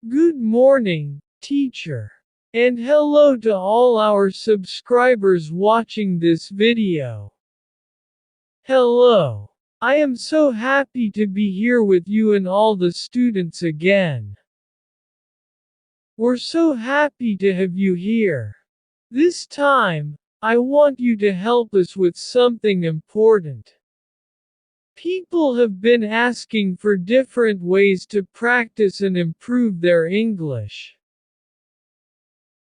Good morning, teacher. And hello to all our subscribers watching this video. Hello. I am so happy to be here with you and all the students again. We're so happy to have you here. This time, I want you to help us with something important. People have been asking for different ways to practice and improve their English.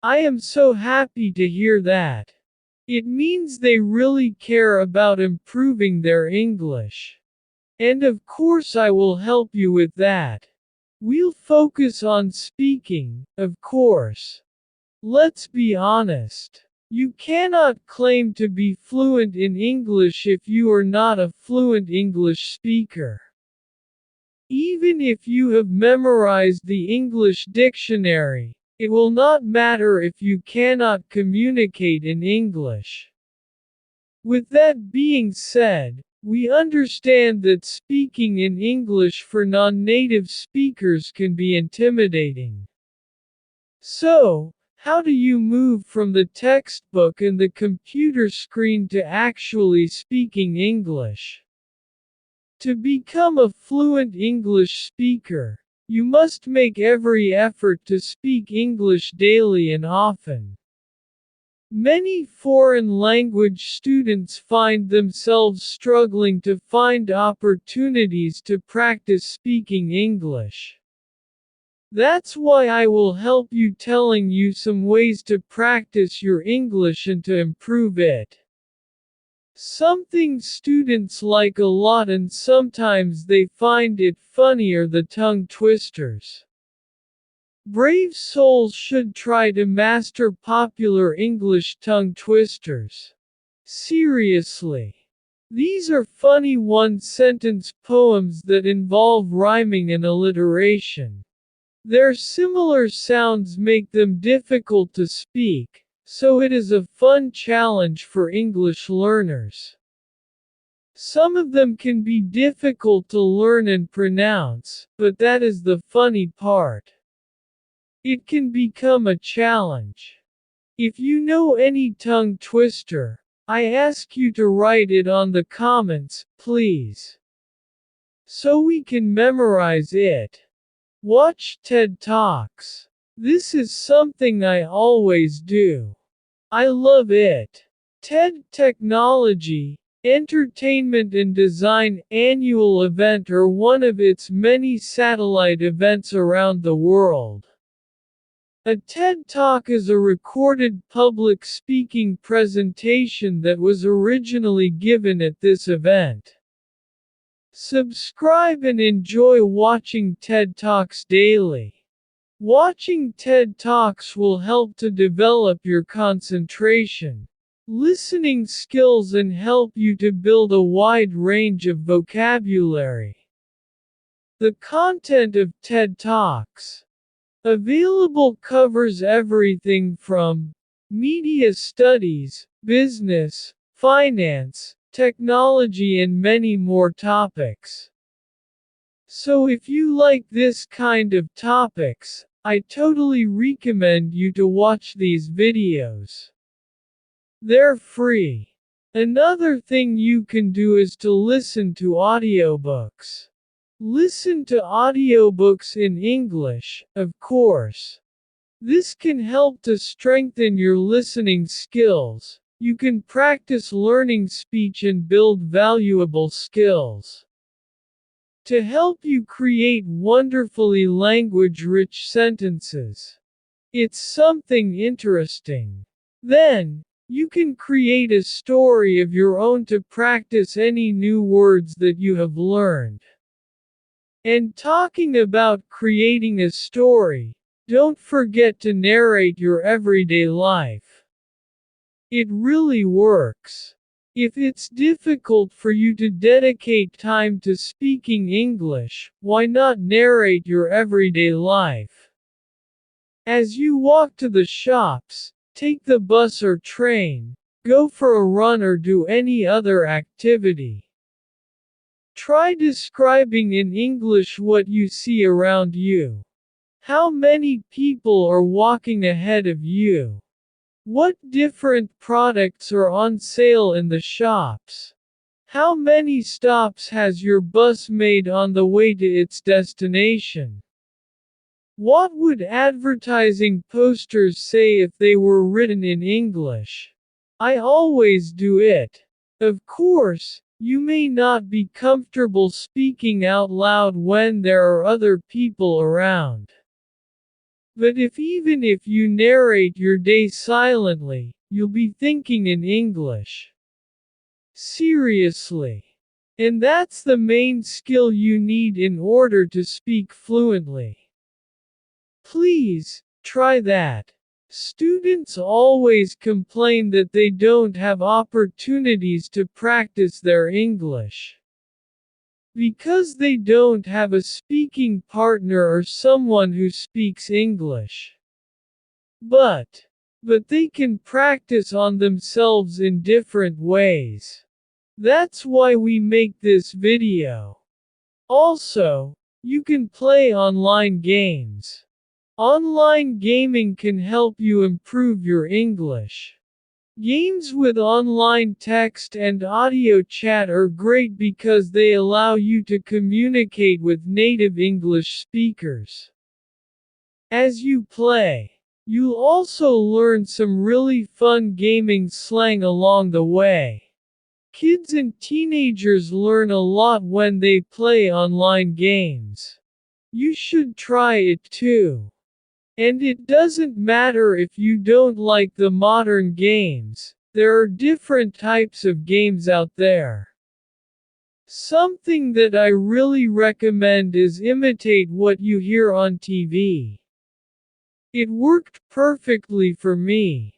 I am so happy to hear that. It means they really care about improving their English. And of course I will help you with that. We'll focus on speaking, of course. Let's be honest. You cannot claim to be fluent in English if you are not a fluent English speaker. Even if you have memorized the English dictionary, it will not matter if you cannot communicate in English. With that being said, we understand that speaking in English for non-native speakers can be intimidating. So, how do you move from the textbook and the computer screen to actually speaking English? To become a fluent English speaker, you must make every effort to speak English daily and often. Many foreign language students find themselves struggling to find opportunities to practice speaking English. That's why I will help you telling you some ways to practice your English and to improve it. Something students like a lot and sometimes they find it funny are the tongue twisters. Brave souls should try to master popular English tongue twisters. Seriously. These are funny one-sentence poems that involve rhyming and alliteration. Their similar sounds make them difficult to speak, so it is a fun challenge for English learners. Some of them can be difficult to learn and pronounce, but that is the funny part. It can become a challenge. If you know any tongue twister, I ask you to write it on the comments, please. So we can memorize it. Watch TED Talks. This is something I always do. I love it. TED Technology, Entertainment and Design annual event are one of its many satellite events around the world. A TED Talk is a recorded public speaking presentation that was originally given at this event. Subscribe and enjoy watching TED Talks daily. Watching TED Talks will help to develop your concentration, listening skills and help you to build a wide range of vocabulary. The content of TED Talks available covers everything from media studies, business, finance, technology and many more topics. So if you like this kind of topics, I totally recommend you to watch these videos. They're free. Another thing you can do is to listen to audiobooks. Listen to audiobooks in English, of course. This can help to strengthen your listening skills. You can practice learning speech and build valuable skills. To help you create wonderfully language-rich sentences. It's something interesting. Then, you can create a story of your own to practice any new words that you have learned. And talking about creating a story, don't forget to narrate your everyday life. It really works. If it's difficult for you to dedicate time to speaking English, why not narrate your everyday life? As you walk to the shops, take the bus or train, go for a run or do any other activity. Try describing in English what you see around you. How many people are walking ahead of you? What different products are on sale in the shops? How many stops has your bus made on the way to its destination? What would advertising posters say if they were written in English? I always do it. Of course, you may not be comfortable speaking out loud when there are other people around. But even if you narrate your day silently, you'll be thinking in English. Seriously. And that's the main skill you need in order to speak fluently. Please, try that. Students always complain that they don't have opportunities to practice their English. Because they don't have a speaking partner or someone who speaks English. But they can practice on themselves in different ways. That's why we make this video. Also, you can play online games. Online gaming can help you improve your English. Games with online text and audio chat are great because they allow you to communicate with native English speakers. As you play, you'll also learn some really fun gaming slang along the way. Kids and teenagers learn a lot when they play online games. You should try it too. And it doesn't matter if you don't like the modern games, there are different types of games out there. Something that I really recommend is imitate what you hear on TV. It worked perfectly for me.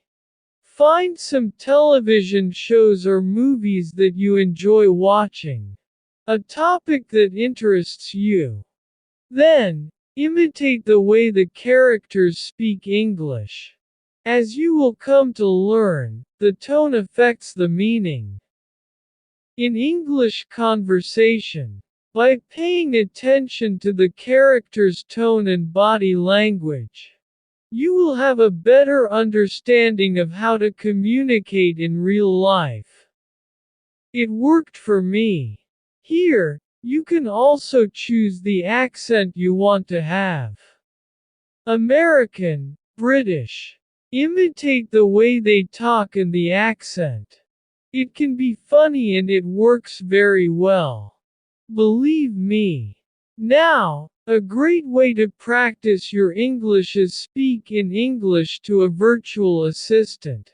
Find some television shows or movies that you enjoy watching. A topic that interests you. Then, imitate the way the characters speak English. As you will come to learn, the tone affects the meaning. In English conversation, by paying attention to the character's tone and body language, you will have a better understanding of how to communicate in real life. It worked for me. Here, you can also choose the accent you want to have. American, British. Imitate the way they talk and the accent. It can be funny and it works very well. Believe me. Now, a great way to practice your English is speak in English to a virtual assistant.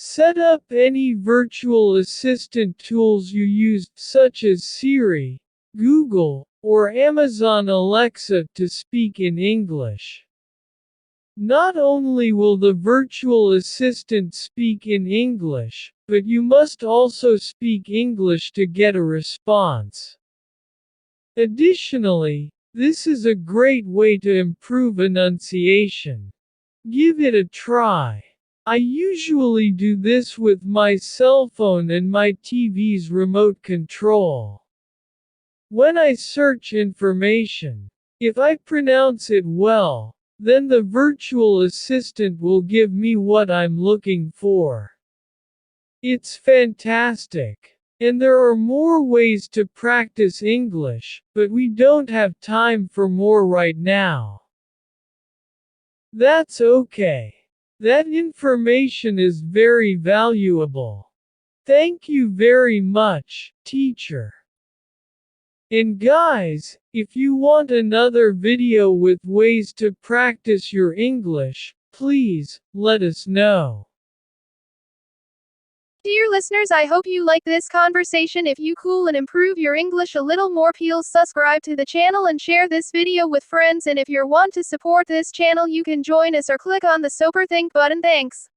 Set up any virtual assistant tools you use, such as Siri, Google, or Amazon Alexa to speak in English. Not only will the virtual assistant speak in English, but you must also speak English to get a response. Additionally, this is a great way to improve enunciation. Give it a try. I usually do this with my cell phone and my TV's remote control. When I search information, if I pronounce it well, then the virtual assistant will give me what I'm looking for. It's fantastic. And there are more ways to practice English, but we don't have time for more right now. That's okay. That information is very valuable. Thank you very much, teacher. And guys, if you want another video with ways to practice your English, please, let us know. Dear listeners, I hope you like this conversation. If you cool and improve your English a little more, please subscribe to the channel and share this video with friends. And if you want to support this channel, you can join us or click on the Super Think button. Thanks.